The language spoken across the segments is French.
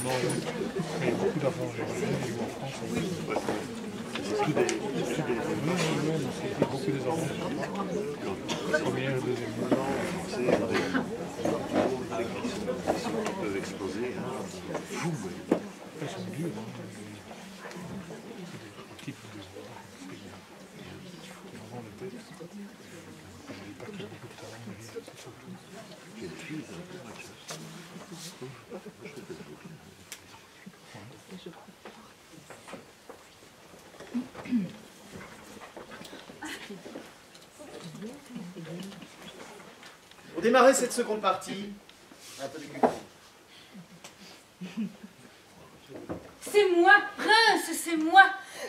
Non, il y a beaucoup d'argent en France. C'est tout des... Non, c'est beaucoup des enfants. Première, deuxième. Ils peuvent exploser. Fou. Ils sont durs. C'est des types de... Vraiment de tête. Je ne dis pas qu'il y a beaucoup de talent, mais c'est surtout... Quelle fille, Pour démarrer cette seconde partie, un peu de culture. C'est moi, prince, c'est moi,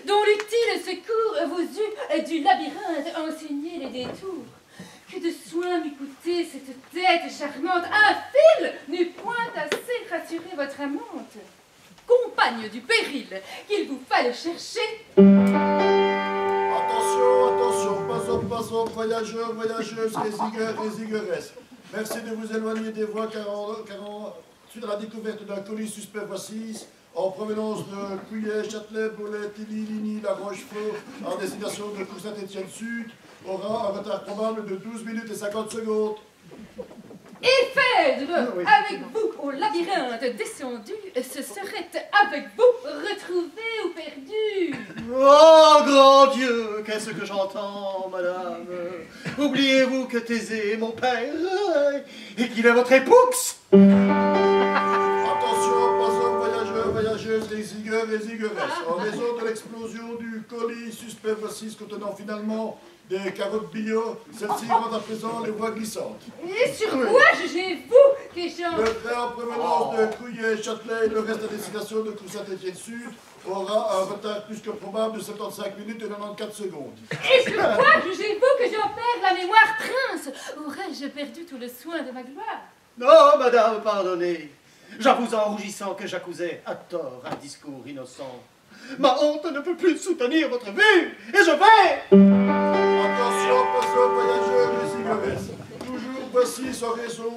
dont l'utile secours vous eût du labyrinthe enseigné les détours. Que de soins m'eût coûté cette tête charmante, un fil n'eût point assez rassuré votre amante. Compagne du péril qu'il vous fallait chercher. Attention, passons, voyageurs, voyageuses, résigeurs, résigueuresses. Merci de vous éloigner des voies car suite à la découverte d'un colis suspect voici, en provenance de Couillet, Châtelet, Bolet, Tilly, Ligny, La Rochefort, en destination de Cour-Saint-Étienne-Sud, aura un retard probable de 12 minutes et 50 secondes. Et Phèdre, avec vous au labyrinthe descendu, ce serait avec vous retrouvé ou perdu. Oh, grand Dieu, qu'est-ce que j'entends, madame? Oubliez-vous que Thésée est mon père et qu'il est votre époux? Attention, passons, voyageurs, voyageuses, résigueurs, résigueuresses. En raison de l'explosion du colis suspect voici contenant finalement des carottes bio, celles-ci rendent à présent les voies glissantes. Et sur quoi jugez-vous que j'en... Le train en provenance de Couillet, Châtelet et le reste à destination de Cour-Saint-Étienne-Sud aura un retard plus que probable de 75 minutes et 94 secondes. Et sur quoi jugez-vous que j'en perds la mémoire, prince? Aurais-je perdu tout le soin de ma gloire? Non, madame, pardonnez. J'avoue en rougissant que j'accusais à tort un discours innocent. Ma honte ne peut plus soutenir votre vue, et je vais... Attention, passons, voyageurs, résigueuresses. Toujours voici sans raison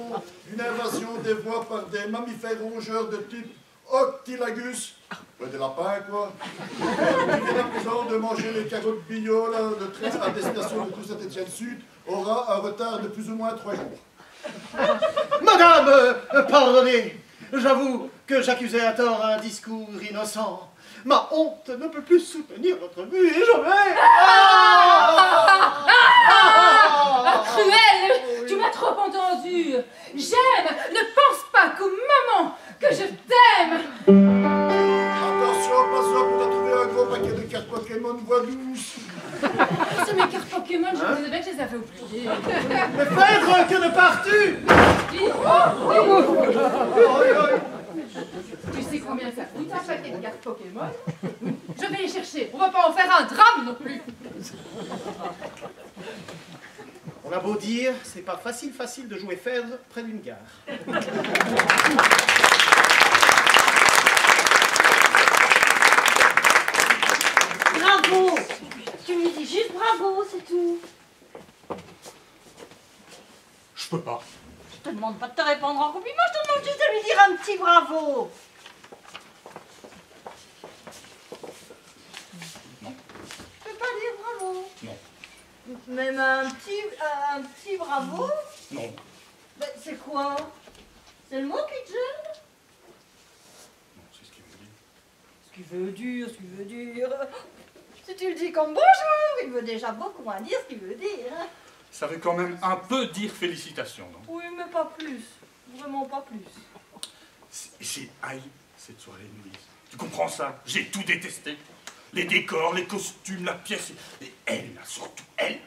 une invasion des voies par des mammifères rongeurs de type Octylagus, des lapins quoi, qui viennent à présent de manger les carottes bio, là, de train à destination de Cour-Saint-Étienne-Sud, aura un retard de plus ou moins 3 jours. Madame, pardonnez. J'avoue que j'accusais à tort un discours innocent. Ma honte ne peut plus soutenir votre vue et je vais... Cruel, tu m'as trop entendu. J'aime, ne pense pas qu'au moment que je t'aime. Attention, passons pour trouver un gros paquet de cartes Pokémon voix douce. C'est mes cartes Pokémon, je me disais bien que je les avais oubliées. Mais Phèdre, que ne pars-tu? Tu sais combien ça coûte un paquet de cartes Pokémon? Je vais les chercher, on va pas en faire un drame non plus. On a beau dire, c'est pas facile de jouer Phèdre près d'une gare. Bravo! Tu lui dis juste bravo, c'est tout. Je peux pas. Je te demande pas de te répondre en compliment, je te demande juste de lui dire un petit bravo. Non. Tu peux pas dire bravo? Non. Même un petit bravo? Non. Ben, c'est quoi? C'est le mot qui te gêne? Non, c'est ce qu'il veut dire. Ce qu'il veut dire. Si tu le dis comme bonjour, il veut déjà beaucoup moins dire ce qu'il veut dire. Ça veut quand même un peu dire félicitations, non? Oui, mais pas plus. Vraiment pas plus. J'ai haï cette soirée, Louise. Tu comprends ça? J'ai tout détesté. Les décors, les costumes, la pièce. Et elle, là, surtout elle.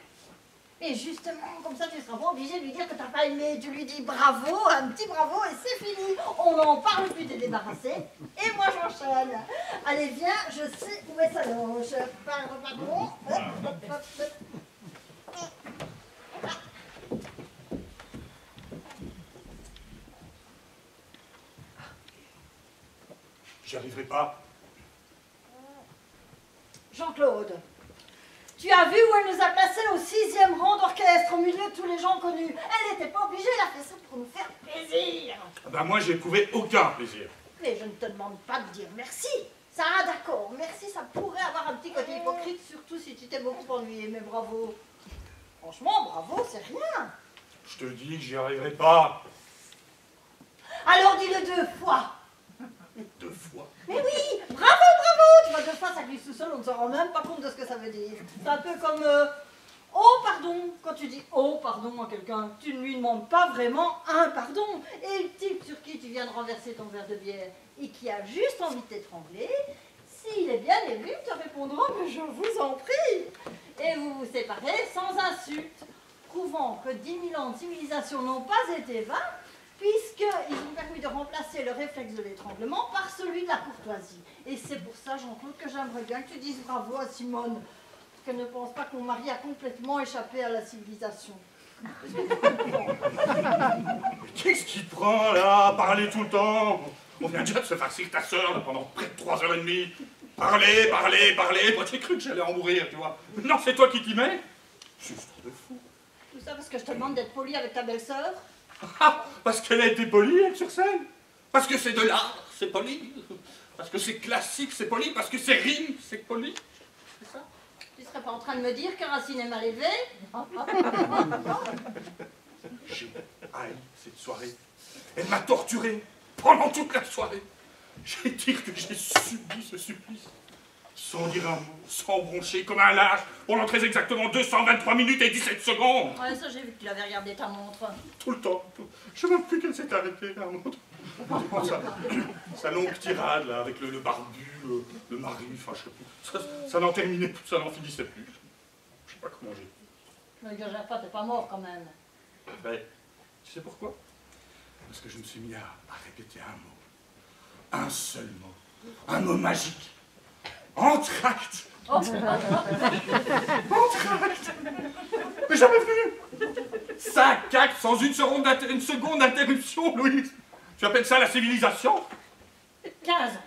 Et justement, comme ça, tu seras pas obligé de lui dire que t'as pas aimé. Tu lui dis bravo, un petit bravo, et c'est fini. On n'en parle plus, t'es débarrassé. Et moi, j'enchaîne. Allez, viens, je sais où est sa loge. Pardon. J'y arriverai pas. Jean-Claude, tu as vu où elle nous a placés au 6e rang d'orchestre, au milieu de tous les gens connus. Elle n'était pas obligée, elle a fait ça pour nous faire plaisir. Ah ben moi, j'ai éprouvé aucun plaisir. Mais je ne te demande pas de dire merci. Ça, d'accord, merci, ça pourrait avoir un petit côté hypocrite, surtout si tu t'es beaucoup ennuyé, mais bravo. Franchement, bravo, c'est rien. Je te dis que j'y arriverai pas. Alors dis-le 2 fois. 2 fois. Mais oui, bravo, bravo. Tu vois, 2 fois, ça glisse tout seul, on ne se rend même pas compte de ce que ça veut dire. C'est un peu comme oh, pardon. Quand tu dis oh, pardon à quelqu'un, tu ne lui demandes pas vraiment un pardon. Et le type sur qui tu viens de renverser ton verre de bière et qui a juste envie de t'étrangler, s'il est bien ému, te répondra mais je vous en prie. Et vous vous séparez sans insulte, prouvant que 10 000 ans de civilisation n'ont pas été vains, puisqu'ils ont permis de remplacer le réflexe de l'étranglement par celui de la courtoisie. Et c'est pour ça, Jean-Claude, que j'aimerais bien que tu dises bravo à Simone, parce qu'elle ne pense pas que mon mari a complètement échappé à la civilisation. Qu'est-ce qui te prend là, à parler tout le temps? On vient déjà de se farcir ta sœur là, pendant près de 3h30. Parler, parler, parler. Moi, j'ai cru que j'allais en mourir, tu vois. Non, c'est toi qui t'y mets. Juste de fou. Tout ça parce que je te demande d'être poli avec ta belle-sœur? Ah, parce qu'elle a été polie, elle, sur scène. Parce que c'est de l'art, c'est poli. Parce que c'est classique, c'est poli. Parce que c'est rime, c'est poli. C'est ça? Tu serais pas en train de me dire qu'un Racine est mal élevé? J'ai haï cette soirée. Elle m'a torturé pendant toute la soirée. J'ai dire que j'ai subi ce supplice. Sans dire un mot, sans broncher, comme un lâche, pendant très exactement 223 minutes et 17 secondes. Ouais, ça j'ai vu que tu avais regardé ta montre. Tout le temps. Je ne sais même plus qu'elle s'est arrêtée, la montre. Sa longue tirade, là, avec le barbu, le mari, enfin, je sais plus. Ça n'en terminait plus, ça n'en finissait plus. Je sais pas comment j'ai. Ne exagère pas, t'es pas mort quand même. Ben, tu sais pourquoi? Parce que je me suis mis à répéter un mot. Un seul mot. Un mot magique. Entracte. Entracte. Mais jamais venu. 5 actes sans une seconde d'interruption, Louise. Tu appelles ça la civilisation? 15 ans.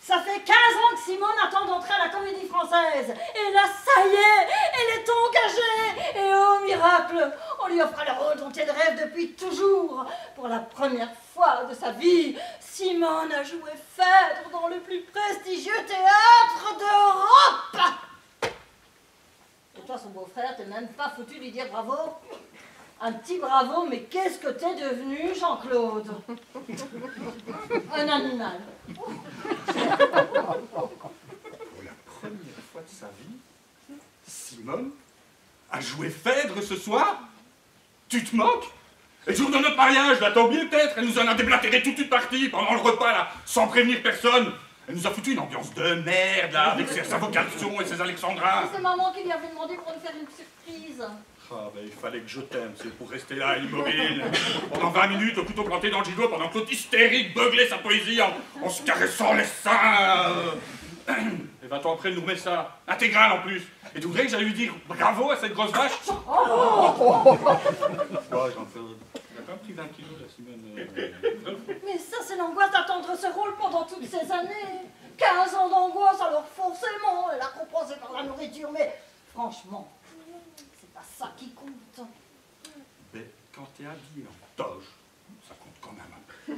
Ça fait 15 ans que Simone attend d'entrer à la Comédie Française. Et là, ça y est, elle est engagée. Et oh miracle, on lui offre le rôle dont elle rêve depuis toujours. Pour la première fois de sa vie, Simone a joué Phèdre dans le plus prestigieux théâtre d'Europe. Et toi, son beau-frère, t'es même pas foutu de lui dire bravo? Un petit bravo, mais qu'est-ce que t'es devenu, Jean-Claude? Un animal. Pour la première fois de sa vie, Simone a joué Phèdre ce soir? Tu te moques? Et le jour de notre mariage, là, t'as oublié peut-être? Elle nous en a déblatéré toute une partie pendant le repas, là, sans prévenir personne. Elle nous a foutu une ambiance de merde, là, avec sa vocation et ses alexandrins. C'est maman qui lui avait demandé pour nous faire une surprise. Ah, ben, il fallait que je t'aime, c'est pour rester là, immobile, pendant 20 minutes, au couteau planté dans le gigot, pendant que l'autre hystérique beuglait sa poésie en se caressant les seins. Et 20 ans après, elle nous remet ça, intégral en plus. Et tu voudrais que j'aille lui dire bravo à cette grosse vache? Oh, j'en fais... Il a quand même pris 20 kilos, la Simone. Mais ça, c'est l'angoisse d'attendre ce rôle pendant toutes ces années. 15 ans d'angoisse, alors forcément, elle a compensé par la nourriture, mais franchement, c'est pas ça qui compte. Mais quand t'es habillé en toge, ça compte quand même un peu.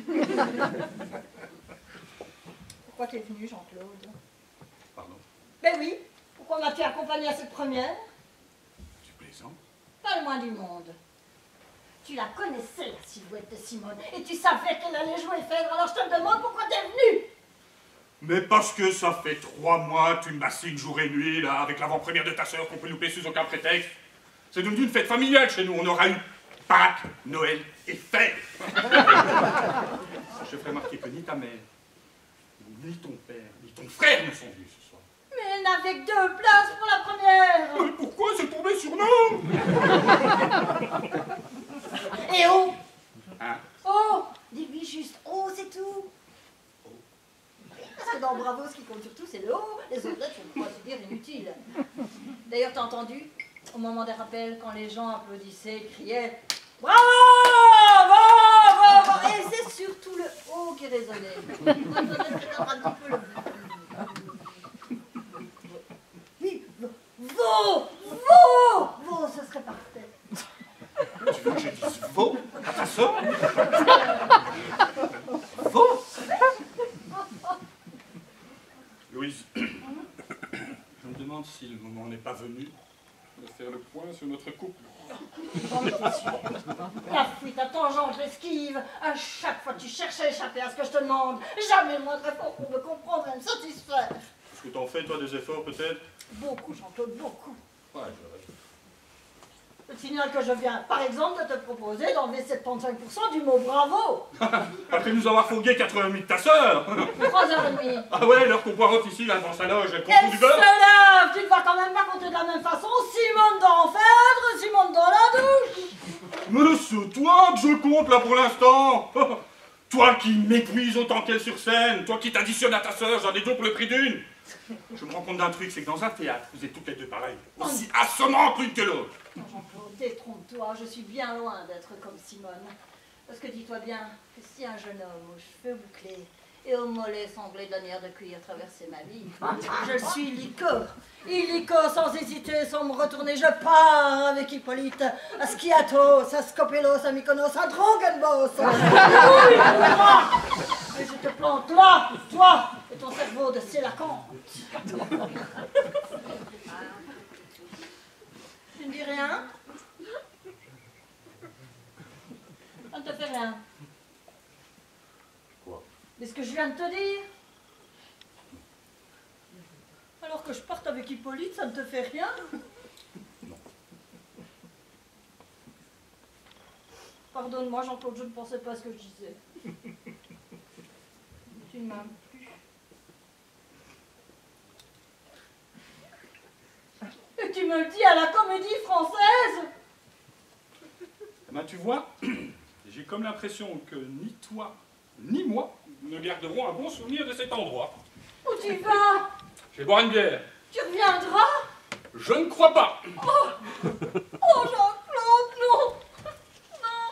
Pourquoi t'es venu, Jean-Claude? Pardon? Ben oui, pourquoi m'as-tu accompagné à cette première? Tu plaisantes? Pas le moins du monde. Tu la connaissais, la silhouette de Simone, et tu savais qu'elle allait jouer Phèdre, alors je te demande pourquoi t'es venu. Mais parce que ça fait 3 mois que tu me bassines jour et nuit, là, avec l'avant-première de ta sœur qu'on peut louper sous aucun prétexte. C'est devenu une fête familiale chez nous. On aura eu Pâques, Noël et Phèdre. Je ferai remarquer que ni ta mère, ni ton père, ni ton frère ne sont venus ce soir. Mais elle n'avait que 2 places pour la première. Mais pourquoi c'est tombé sur nous? Et oh! Hein? Oh! Dis-lui juste oh, c'est tout. Parce que dans Bravo, ce qui compte surtout, c'est le haut. Les autres lettres, on pourrait se dire inutiles. D'ailleurs, t'as entendu, au moment des rappels, quand les gens applaudissaient, criaient bravo! Bravo! Bravo! Et c'est surtout le haut qui résonnait. Moi, je voudrais peut-être un petit peu le... Oui, Vaux, ce serait parfait. Tu veux que je dise veau à ta sœur? Veau? demande si le moment n'est pas venu de faire le point sur notre couple. La fuite à tangente, l'esquive. À chaque fois, tu cherches à échapper à ce que je te demande. Jamais le moindre effort pour me comprendre et me satisfaire. Est-ce que t'en fais, toi, des efforts, peut-être? Beaucoup, Jean-Claude, beaucoup. Ouais, Je te signale que je viens, par exemple, de te proposer d'enlever 75% du mot bravo. Après nous avoir fourgué 80 000 de ta sœur. 3h30. Ah ouais, l'heure qu'on poireaute ici, là, dans sa loge, elle compte Elle du se beurre. lève. Tu ne vas quand même pas compter de la même façon. Simone dans l'enfer, Simone dans la douche. Mais c'est toi que je compte, là, pour l'instant. Toi qui m'épuises autant qu'elle sur scène, toi qui t'additionnes à ta sœur, j'en ai deux pour le prix d'une. Je me rends compte d'un truc, c'est que dans un théâtre, vous êtes toutes les deux pareilles, aussi assommants l'une que l'autre. Jean-Claude, détrompe-toi, je suis bien loin d'être comme Simone. Parce que dis-toi bien que si un jeune homme aux cheveux bouclés et aux mollets sanglés de lanière de cuir traversait ma vie, je suis illico sans hésiter, sans me retourner, je pars avec Hippolyte à Skiathos, à Skopelos, à Mykonos, à Drogenbos. Et je te plante là, toi et ton cerveau de sélacante. Tu ne dis rien? Ça ne te fait rien. Quoi? Mais ce que je viens de te dire. Alors que je parte avec Hippolyte, ça ne te fait rien? Non. Pardonne-moi, Jean-Claude, je ne pensais pas à ce que je disais. Tu ne m'aimes plus. Et tu me le dis à la Comédie Française? Ben, tu vois, j'ai comme l'impression que ni toi, ni moi ne garderons un bon souvenir de cet endroit. Où tu vas? Je vais boire une bière. Tu reviendras? Je ne crois pas. Oh Jean-Claude, non! Non!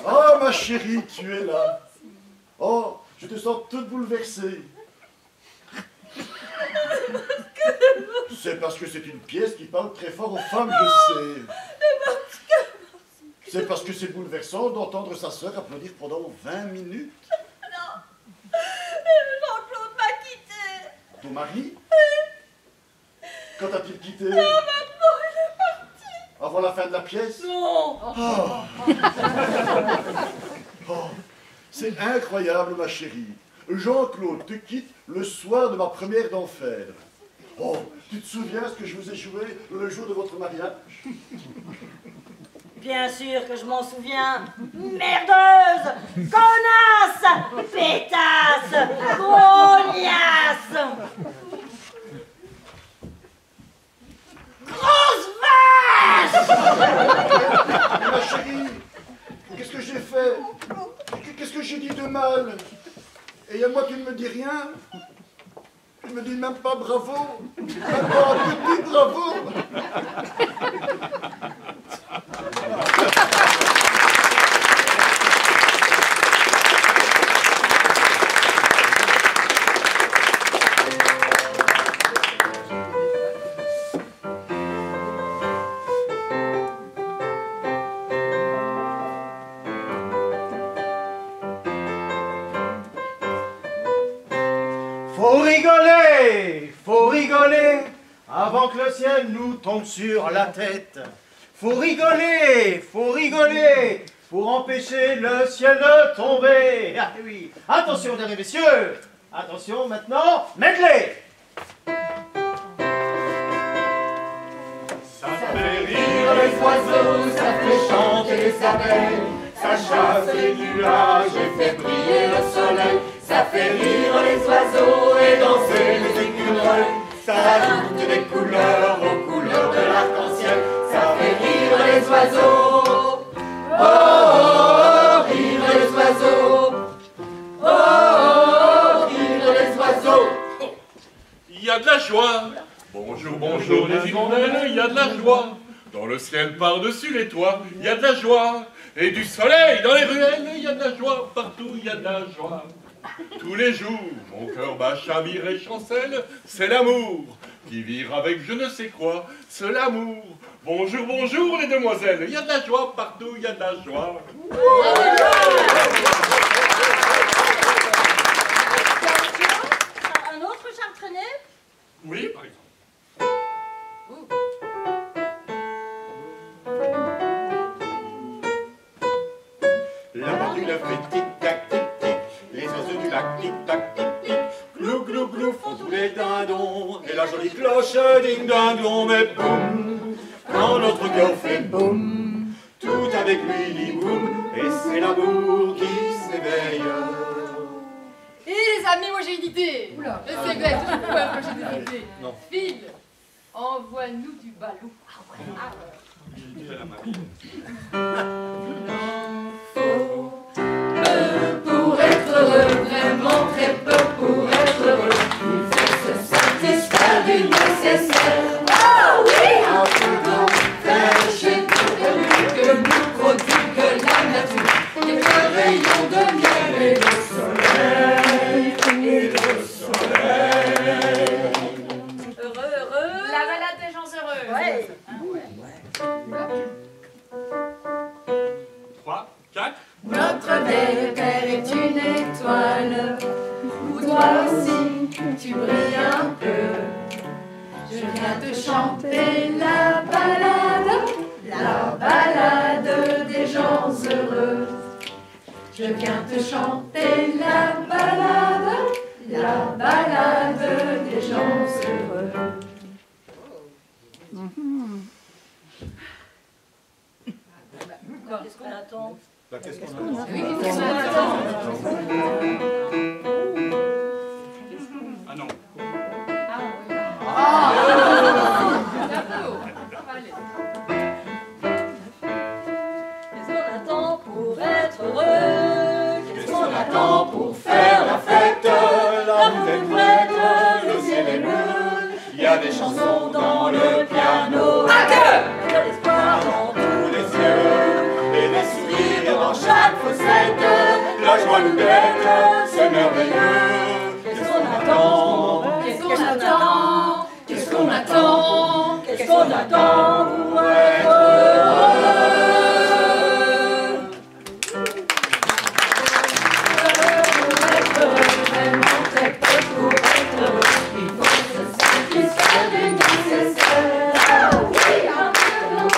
Oh, ma chérie, tu es là. Oh, je te sens toute bouleversée. C'est parce que c'est une pièce qui parle très fort aux femmes, je sais. C'est parce que c'est bouleversant d'entendre sa sœur applaudir pendant 20 minutes. Non! Jean-Claude m'a quitté! Ton mari? Quand a-t-il quitté? Maintenant, il est parti! Avant la fin de la pièce? Non! Oh, c'est incroyable, ma chérie. Jean-Claude te quitte le soir de ma première d'enfer. Oh, tu te souviens ce que je vous ai joué le jour de votre mariage? Bien sûr que je m'en souviens. Merdeuse! Connasse! Pétasse! Grognasse! Grosse vache! Ma chérie, qu'est-ce que j'ai fait? Qu'est-ce que j'ai dit de mal? Et à moi, tu ne me dis rien? Tu ne me dis même pas bravo? Même pas un petit bravo? Faut rigoler, avant que le ciel nous tombe sur la tête. Faut rigoler, pour empêcher le ciel de tomber. Ah oui, attention, mesdames et messieurs, attention maintenant, medley. Ça fait rire les oiseaux, ça fait chanter les abeilles, ça chasse les nuages et fait briller le soleil. Ça fait rire les oiseaux et danser les écureuils. Ça ajoute des couleurs aux couleurs de l'arc-en-ciel. Ça fait rire les oiseaux. Oh, oh, oh, rire les oiseaux. Oh, oh, oh, rire les oiseaux. Il y a de la joie. Bonjour, bonjour les hirondelles, il y a de la joie. Dans le ciel par-dessus les toits, il y a de la joie. Et du soleil dans les ruelles, il y a de la joie. Partout, il y a de la joie. Tous les jours, mon cœur bat, chavire et chancelle, c'est l'amour. qui vivent avec je ne sais quoi, c'est l'amour. Bonjour, bonjour les demoiselles, il y a de la joie partout, il y a de la joie. Un autre chartrenet? Oui, par exemple. La pendule fait tic-tac, tic-tic, les oiseaux du lac tic-tac, tic-tic, glou, glou, glou font tous les dindons, et la jolie cloche ding-ding-dong, mais boum, quand notre cœur fait boum, tout avec lui dit boum, et c'est l'amour qui s'éveille. Et les amis, moi j'ai une idée. Oula, c'est bête, moi j'ai des idées. Phil, envoie-nous du ballot. Pour être heureux, vraiment très peu pour être heureux, il faut se satisfaire du nécessaire. Ah oui, un peu grand, faire chez nous que nous prodigue la nature, des rayons de miel et le soleil, et le soleil. Heureux, heureux. La balade des gens heureux. Ouais. 3, 4. Notre belle terre est une étoile, où toi aussi tu brilles un peu. Je viens te chanter la balade des gens heureux. Je viens te chanter la balade des gens heureux. Qu'est-ce qu'on attend? Qu'est-ce qu'on a? Oui, qu'est-ce qu'on attend? Ah non. Bravo. Allez. Qu'est-ce qu'on attend pour être heureux? Qu'est-ce qu'on attend pour faire la fête? L'amour est prête, le ciel est bleu, il y a des chansons dans le piano. Il y a de l'espoir dans Tous les yeux et des sourires dans chaque fossette. La joie nous guette, c'est merveilleux. Qu'est-ce qu'on attend? Qu'est-ce qu'on attend? Qu'est-ce qu'on attend? Qu'est-ce qu'on attend pour être heureux? Vraiment très peu pour être heureux, il faut se satisfaire du nécessaire. Ah oui, un peu long,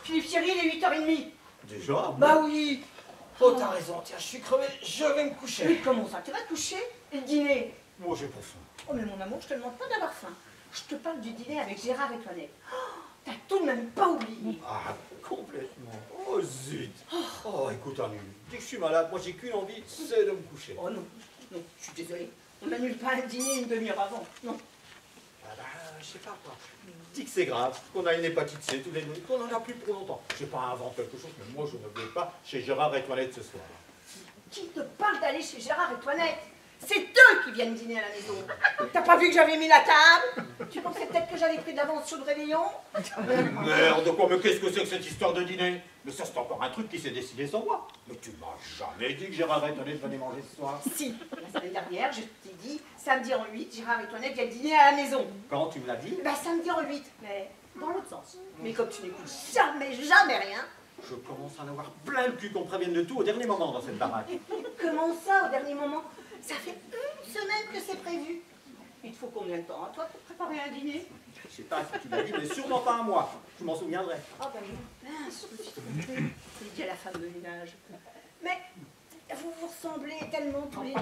Philippe Thierry, il est 8h30. Déjà? Bah oui. Oh, t'as raison, tiens, je suis crevé, je vais me coucher. Mais comment ça? Tu vas te coucher? Et le dîner? Moi j'ai pas faim. Oh mais mon amour, je te demande pas d'avoir faim. Je te parle du dîner avec Gérard et Toinette. Oh, t'as tout de même pas oublié. Ah, complètement. Oh zut. Oh, écoute, Anu, dès que je suis malade, moi j'ai qu'une envie, c'est de me coucher. Oh non, non, je suis désolée. On n'annule pas un dîner une demi-heure avant. Non. Ah bah, je sais pas quoi. Dis que c'est grave, qu'on a une hépatite C tous les deux, qu'on en a plus pour longtemps. Je sais pas, invente quelque chose, mais moi je ne vais pas chez Gérard et Toinette ce soir. Qui te parle d'aller chez Gérard et Toinette? C'est eux qui viennent dîner à la maison. T'as pas vu que j'avais mis la table? Tu pensais peut-être que j'avais pris d'avance sur le réveillon? Merde, quoi, mais qu'est-ce que c'est que cette histoire de dîner? Mais ça c'est encore un truc qui s'est décidé sans moi. Mais tu m'as jamais dit que Gérard et Toinette venaient manger ce soir. Si, la semaine dernière, je t'ai dit, samedi en 8, Gérard et Toinette viennent dîner à la maison. Quand tu me l'as dit? Bah samedi en 8, mais dans l'autre sens. Mais comme tu n'écoutes jamais, jamais rien, Je commence à en avoir plein le cul qu'on prévienne de tout au dernier moment dans cette baraque. comment ça au dernier moment? Ça fait une semaine que c'est prévu. Il te faut combien de temps à toi pour préparer un dîner? Je sais pas si tu l'as dit, mais sûrement pas un mois. Je m'en souviendrai. Ah ben mince, c'est dit à la femme de ménage. Mais vous vous ressemblez tellement tous les deux.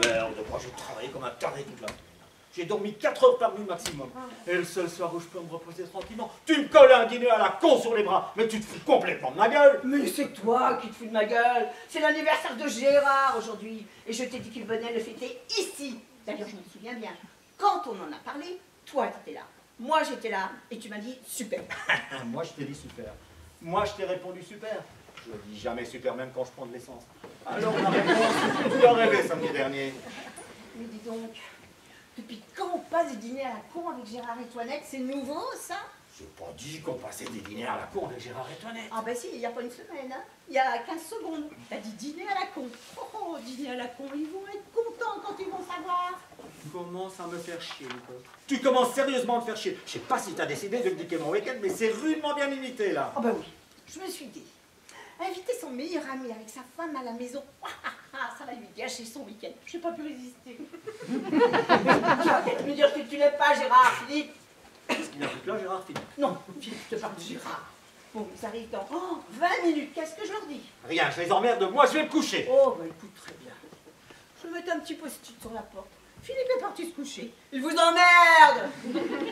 Merde, moi je travaille comme un taré toute la nuit. J'ai dormi 4 heures par nuit maximum. Et le seul soir où je peux me reposer tranquillement, tu me colles un dîner à la con sur les bras, mais tu te fous complètement de ma gueule. Mais c'est toi qui te fous de ma gueule. C'est l'anniversaire de Gérard aujourd'hui. Et je t'ai dit qu'il venait le fêter ici. D'ailleurs, je me souviens bien. Quand on en a parlé, toi, tu étais là. Moi, j'étais là, et tu m'as dit super. Moi, je t'ai dit super. Moi, je t'ai répondu super. Je ne dis jamais super, même quand je prends de l'essence. Alors, ma réponse, tu as rêvé samedi dernier. Mais dis donc, depuis quand on passe des dîners à la con avec Gérard et Toinette? C'est nouveau, ça? J'ai pas dit qu'on passait des dîners à la con avec Gérard et Toinette. Ah ben si, il n'y a pas une semaine, hein. Il y a 15 secondes. T'as dit dîner à la con. Oh, dîner à la con, ils vont être contents quand ils vont savoir. Tu commences à me faire chier, Nicole. Tu commences sérieusement à me faire chier. Je sais pas si t'as décidé de me niquer mon week-end, mais c'est rudement bien imité, là. Ah ben oui, je me suis dit. Inviter son meilleur ami avec sa femme à la maison, ça va lui gâcher son week-end. Je n'ai pas pu résister. Tu vas peut-être me dire que tu n'aimes pas Gérard, Philippe. Est-ce qu'il n'y a plus que là, Gérard, Philippe? Non, Philippe, je te parle de Gérard. Bon, ça arrive dans 20 minutes. Qu'est-ce que je leur dis? Rien, je les emmerde, moi je vais me coucher. Oh, bah écoute, très bien. Je vais mettre un petit post-it sur la porte. Philippe est parti se coucher. Il vous emmerde.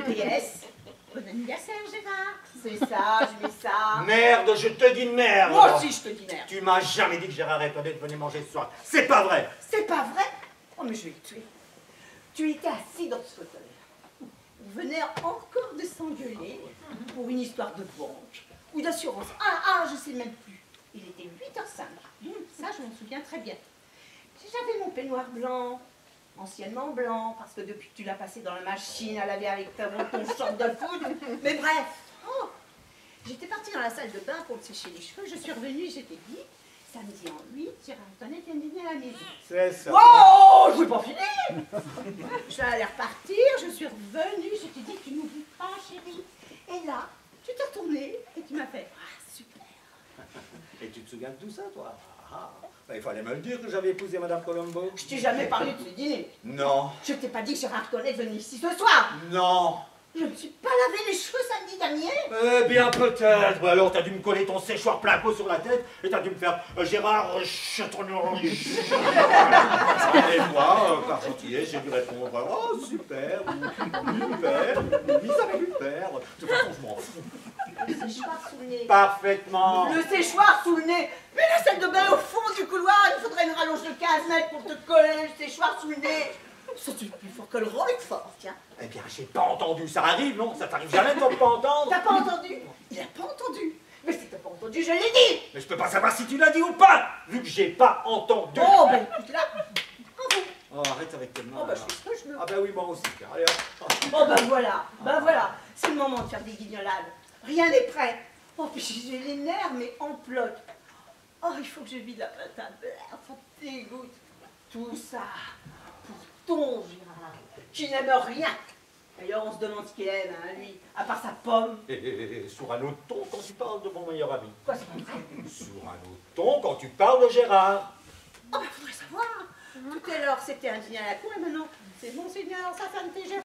PS. Bon anniversaire, Gérard. C'est ça, je mets ça. Merde, je te dis merde. Moi aussi, je te dis merde. Tu m'as jamais dit que Gérard et Toinette venaient manger ce soir. C'est pas vrai. C'est pas vrai? Oh, mais je vais te tuer. Tu étais assis dans ce fauteuil. Vous venez encore de s'engueuler pour une histoire de banque ou d'assurance. Je sais même plus. Il était 8h05. Ça, je m'en souviens très bien. J'avais mon peignoir blanc, anciennement blanc, parce que depuis que tu l'as passé dans la machine à laver avec ton short de foot. Mais bref, j'étais partie dans la salle de bain pour me sécher les cheveux. Je suis revenue, j'étais dit, samedi en 8, Gérard Toinette vient dîner à la maison. C'est ça. Oh, je vais pas finir. Je suis allée repartir, je suis revenue, je t'ai dit, tu n'oublies pas, chérie. Et là, tu t'es retournée et tu m'as fait, super. Et tu te souviens de tout ça, toi? Il fallait me le dire que j'avais épousé Madame Colombo. Je t'ai jamais parlé de ce dîner. Non. Je t'ai pas dit que Gérard Toinette venait ici ce soir. Non. Je me suis pas lavé les cheveux samedi dernier. Eh bien, peut-être. Alors, t'as dû me coller ton séchoir plein pot sur la tête et t'as dû me faire Gérard, je t'en ai. Et moi, par gentillesse, j'ai dû répondre oh, super, super, oui, ça va lui faire. De toute façon, je m'en fous. Le séchoir sous le nez. Parfaitement. Le séchoir sous le nez. Mais la salle de bain au fond du couloir, il faudrait une rallonge de 15 mètres pour te coller le séchoir sous le nez. Ça, c'est plus fort que le Roquefort, tiens. Eh bien, j'ai pas entendu. Ça arrive, non? Ça t'arrive jamais de pas entendre? T'as pas entendu? Il a pas entendu. Mais si t'as pas entendu, je l'ai dit. Mais je peux pas savoir si tu l'as dit ou pas, vu que j'ai pas entendu. Oh, ben écoute là. Bravo. Oh, arrête avec tes mains. Oh, ben je fais ce que je veux. Ah, ben oui, moi aussi. Allez, hop. Oh, ben voilà. C'est le moment de faire des guignolades. Rien n'est prêt. Oh, puis j'ai les nerfs, mais en bloc. Oh, il faut que je vide la pâte à beurre. Ça me dégoûte. Tout ça pour ton Gérard, qui n'aime rien. D'ailleurs, on se demande ce qu'il aime, hein, lui, à part sa pomme. Sur un autre ton quand tu parles de mon meilleur ami. Quoi, c'est pas vrai? Sur un autre ton quand tu parles de Gérard. Oh, ben, faudrait savoir. Tout à l'heure, c'était un dîner à la con, et maintenant, c'est Monseigneur, sa sainteté,